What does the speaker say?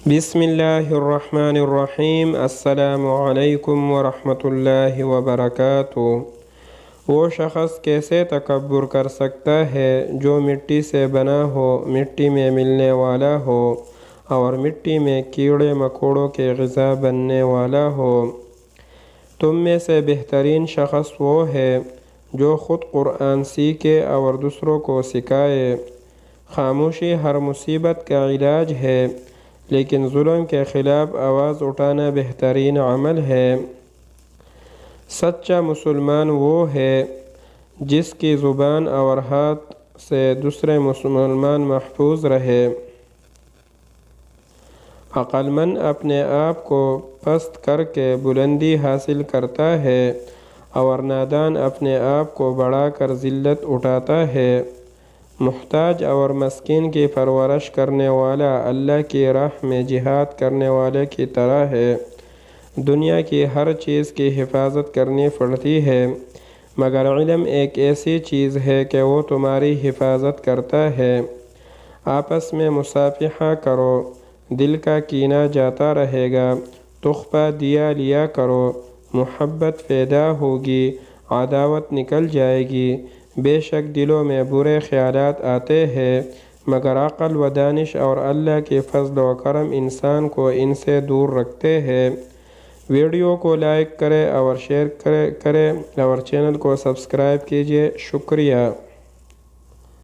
بسم اللہ الرحمن الرحیم۔ السلام علیکم ورحمۃ اللہ وبرکاتہ۔ وہ شخص کیسے تکبر کر سکتا ہے جو مٹی سے بنا ہو، مٹی میں ملنے والا ہو اور مٹی میں کیڑے مکوڑوں کے غذا بننے والا ہو۔ تم میں سے بہترین شخص وہ ہے جو خود قرآن سیکھے اور دوسروں کو سکھائے۔ خاموشی ہر مصیبت کا علاج ہے، لیکن ظلم کے خلاف آواز اٹھانا بہترین عمل ہے۔ سچا مسلمان وہ ہے جس کی زبان اور ہاتھ سے دوسرے مسلمان محفوظ رہے۔ عقل مند اپنے آپ کو پست کر کے بلندی حاصل کرتا ہے اور نادان اپنے آپ کو بڑھا کر ذلت اٹھاتا ہے۔ محتاج اور مسکین کی پرورش کرنے والا اللہ کی راہ میں جہاد کرنے والے کی طرح ہے۔ دنیا کی ہر چیز کی حفاظت کرنی پڑتی ہے، مگر علم ایک ایسی چیز ہے کہ وہ تمہاری حفاظت کرتا ہے۔ آپس میں مصافحہ کرو، دل کا کینہ جاتا رہے گا۔ تحفہ دیا لیا کرو، محبت پیدا ہوگی، عداوت نکل جائے گی۔ بے شک دلوں میں برے خیالات آتے ہیں، مگر عقل و دانش اور اللہ کے فضل و کرم انسان کو ان سے دور رکھتے ہیں۔ ویڈیو کو لائک کریں اور شیئر کریں اور چینل کو سبسکرائب کیجیے۔ شکریہ۔